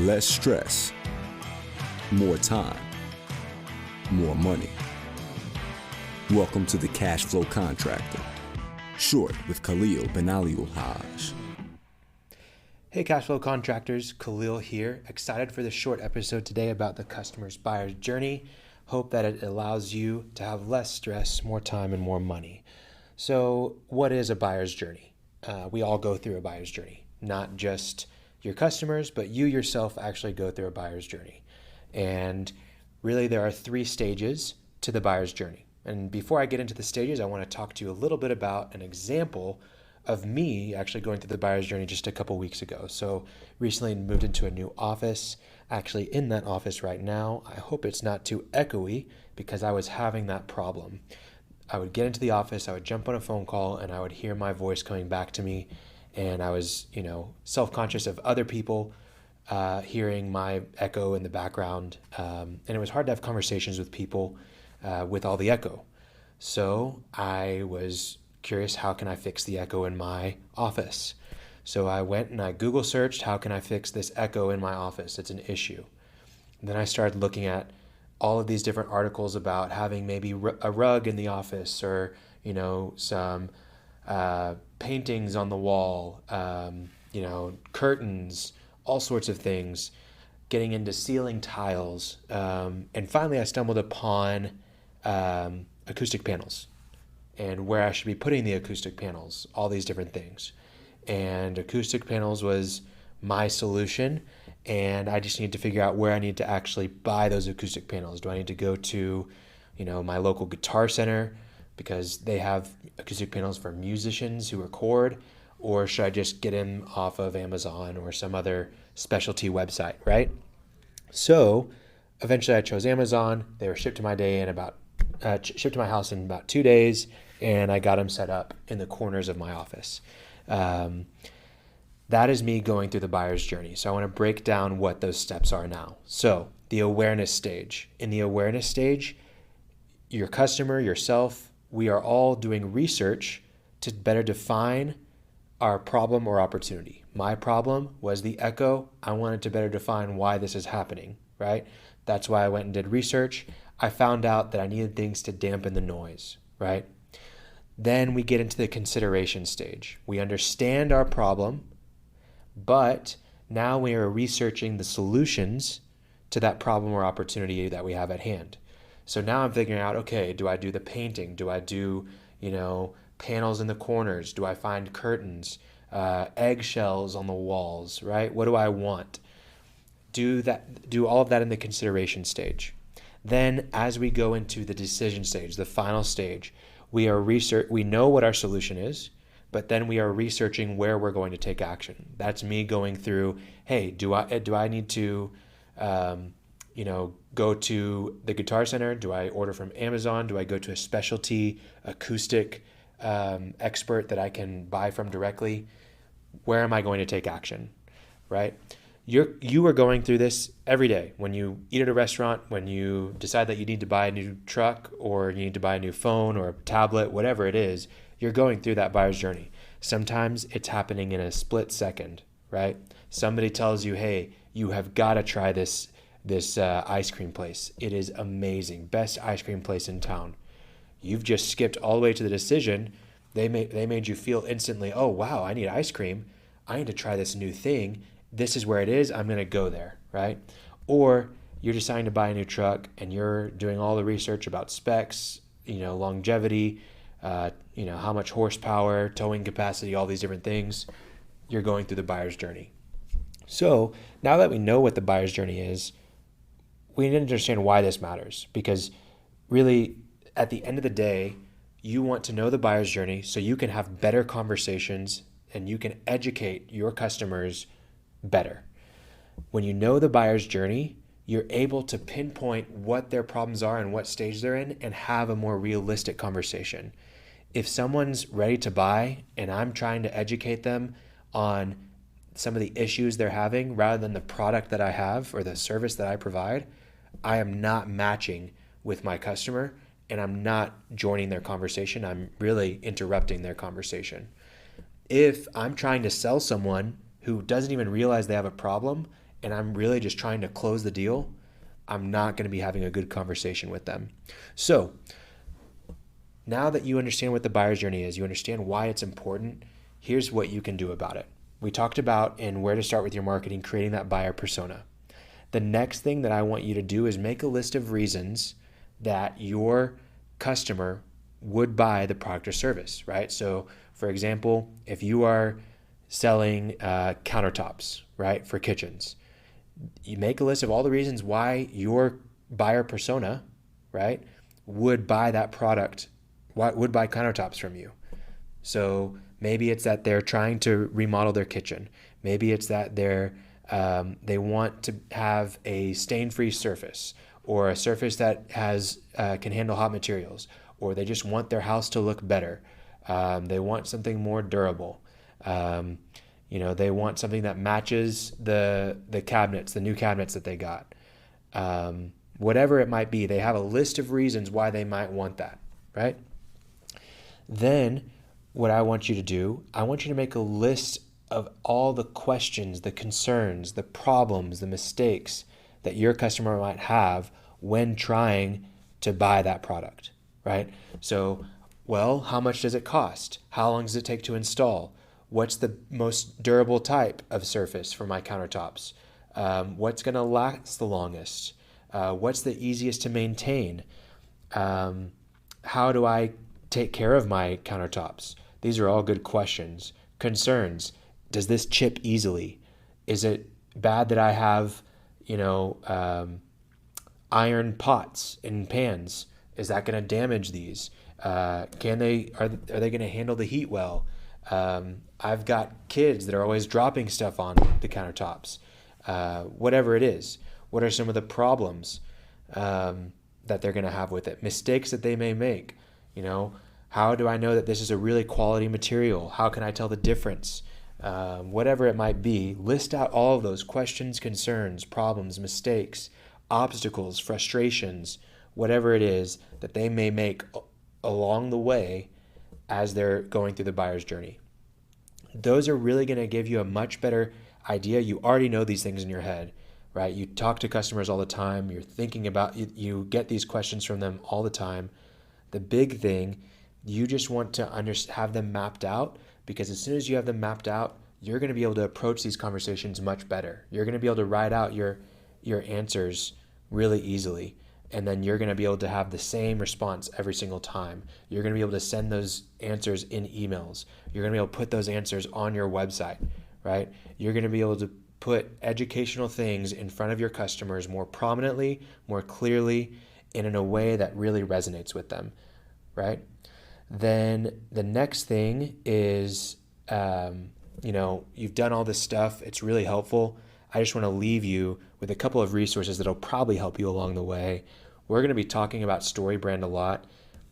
less stress, more time, more money. Welcome to the Cashflow Contractor, short with Khalil bin Haj. Hey Cashflow Contractors, Khalil here. Excited for this short episode today about the customer's buyer's journey. Hope that it allows you to have less stress, more time, and more money. So what is a buyer's journey? We all go through a buyer's journey, not just your customers, but you yourself actually go through a buyer's journey. And really there are 3 stages to the buyer's journey. And before I get into the stages, I want to talk to you a little bit about an example of me actually going through the buyer's journey just a couple weeks ago. So recently moved into a new office, actually in that office right now. I hope it's not too echoey because I was having that problem. I would get into the office, I would jump on a phone call, and I would hear my voice coming back to me. And I was, self-conscious of other people hearing my echo in the background. And it was hard to have conversations with people with all the echo. So I was curious, how can I fix the echo in my office? So I went and I Google searched, how can I fix this echo in my office? It's an issue. And then I started looking at all of these different articles about having maybe a rug in the office or, some paintings on the wall, curtains, all sorts of things, getting into ceiling tiles. And finally I stumbled upon acoustic panels and where I should be putting the acoustic panels, all these different things. And acoustic panels was my solution. And I just need to figure out where I need to actually buy those acoustic panels. Do I need to go to, my local guitar center because they have acoustic panels for musicians who record, or should I just get them off of Amazon or some other specialty website, right? So eventually I chose Amazon. They were shipped to my house in about 2 days, and I got them set up in the corners of my office. That is me going through the buyer's journey. So I want to break down what those steps are now. So the awareness stage. In the awareness stage, your customer, yourself, we are all doing research to better define our problem or opportunity. My problem was the echo. I wanted to better define why this is happening, right? That's why I went and did research. I found out that I needed things to dampen the noise, right? Then we get into the consideration stage. We understand our problem, but now we are researching the solutions to that problem or opportunity that we have at hand. So now I'm figuring out, okay, do I do the painting? Do I do, panels in the corners? Do I find curtains, eggshells on the walls, right? What do I want? Do all of that in the consideration stage. Then as we go into the decision stage, the final stage, we know what our solution is, but then we are researching where we're going to take action. That's me going through, hey, do I need to, go to the Guitar Center? Do I order from Amazon? Do I go to a specialty acoustic expert that I can buy from directly? Where am I going to take action, right? You are going through this every day. When you eat at a restaurant, when you decide that you need to buy a new truck or you need to buy a new phone or a tablet, whatever it is, you're going through that buyer's journey. Sometimes it's happening in a split second, right? Somebody tells you, hey, you have got to try this ice cream place. It is amazing. Best ice cream place in town. You've just skipped all the way to the decision. They made you feel instantly, oh, wow, I need ice cream. I need to try this new thing. This is where it is. I'm going to go there, right? Or you're deciding to buy a new truck and you're doing all the research about specs, longevity, how much horsepower, towing capacity, all these different things. You're going through the buyer's journey. So now that we know what the buyer's journey is, we need to understand why this matters, because really at the end of the day, you want to know the buyer's journey so you can have better conversations and you can educate your customers better. When you know the buyer's journey, you're able to pinpoint what their problems are and what stage they're in and have a more realistic conversation. If someone's ready to buy and I'm trying to educate them on some of the issues they're having rather than the product that I have or the service that I provide, I am not matching with my customer and I'm not joining their conversation. I'm really interrupting their conversation. If I'm trying to sell someone who doesn't even realize they have a problem and I'm really just trying to close the deal, I'm not going to be having a good conversation with them. So now that you understand what the buyer's journey is, you understand why it's important, here's what you can do about it. We talked about in where to start with your marketing, creating that buyer persona. The next thing that I want you to do is make a list of reasons that your customer would buy the product or service, right? So for example, if you are selling countertops, right, for kitchens, you make a list of all the reasons why your buyer persona, right, would buy that product, would buy countertops from you. So maybe it's that they're trying to remodel their kitchen. Maybe it's that they want to have a stain-free surface, or a surface that can handle hot materials, or they just want their house to look better. They want something more durable. They want something that matches the cabinets, the new cabinets that they got. Whatever it might be, they have a list of reasons why they might want that, right? Then what I want you to do, I want you to make a list of all the questions, the concerns, the problems, the mistakes that your customer might have when trying to buy that product, right? So, well, how much does it cost? How long does it take to install? What's the most durable type of surface for my countertops? What's going to last the longest? What's the easiest to maintain? How do I take care of my countertops? These are all good questions. Concerns. Does this chip easily? Is it bad that I have, iron pots and pans? Is that going to damage these? Are they going to handle the heat well? I've got kids that are always dropping stuff on the countertops. Whatever it is, what are some of the problems that they're going to have with it? Mistakes that they may make. How do I know that this is a really quality material? How can I tell the difference? Whatever it might be, list out all of those questions, concerns, problems, mistakes, obstacles, frustrations, whatever it is that they may make along the way as they're going through the buyer's journey. Those are really going to give you a much better idea. You already know these things in your head, right? You talk to customers all the time. You're thinking about, you get these questions from them all the time. The big thing, you just want to have them mapped out, because as soon as you have them mapped out, you're going to be able to approach these conversations much better. You're going to be able to write out your answers really easily, and then you're going to be able to have the same response every single time. You're going to be able to send those answers in emails. You're going to be able to put those answers on your website, right? You're going to be able to put educational things in front of your customers more prominently, more clearly, and in a way that really resonates with them, right? Then the next thing is, you've done all this stuff. It's really helpful. I just want to leave you with a couple of resources that'll probably help you along the way. We're going to be talking about StoryBrand a lot.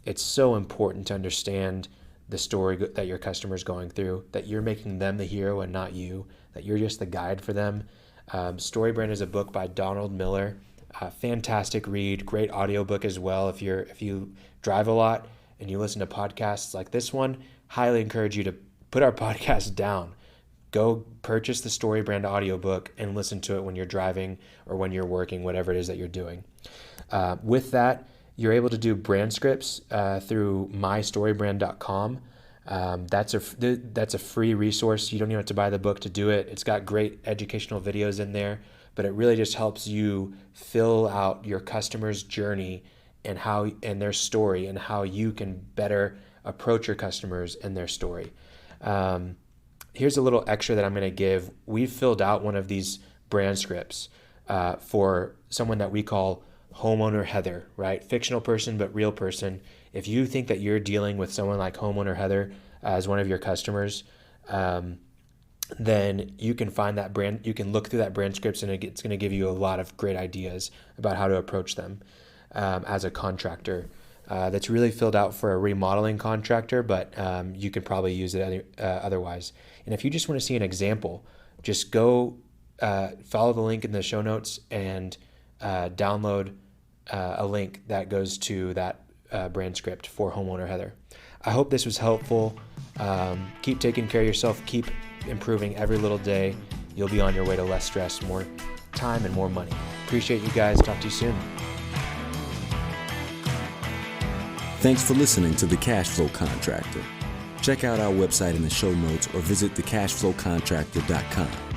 It's so important to understand the story that your customer's going through, that you're making them the hero and not you, that you're just the guide for them. StoryBrand is a book by Donald Miller. Fantastic read, great audiobook as well. If you drive a lot and you listen to podcasts like this one, highly encourage you to put our podcast down. Go purchase the StoryBrand audiobook and listen to it when you're driving or when you're working, whatever it is that you're doing. With that, you're able to do BrandScripts through mystorybrand.com. That's a free resource. You don't even have to buy the book to do it. It's got great educational videos in there, but it really just helps you fill out your customer's journey and their story, and how you can better approach your customers and their story. Here's a little extra that I'm going to give. We've filled out one of these brand scripts for someone that we call Homeowner Heather, right? Fictional person, but real person. If you think that you're dealing with someone like Homeowner Heather as one of your customers, then you can find that brand. You can look through that brand scripts, and it's going to give you a lot of great ideas about how to approach them as a contractor. That's really filled out for a remodeling contractor, but you could probably use it otherwise. And if you just want to see an example, just go follow the link in the show notes and download a link that goes to that brand script for Homeowner Heather. I hope this was helpful. Keep taking care of yourself. Keep improving every little day. You'll be on your way to less stress, more time, and more money. Appreciate you guys. Talk to you soon. Thanks for listening to The Cashflow Contractor. Check out our website in the show notes or visit thecashflowcontractor.com.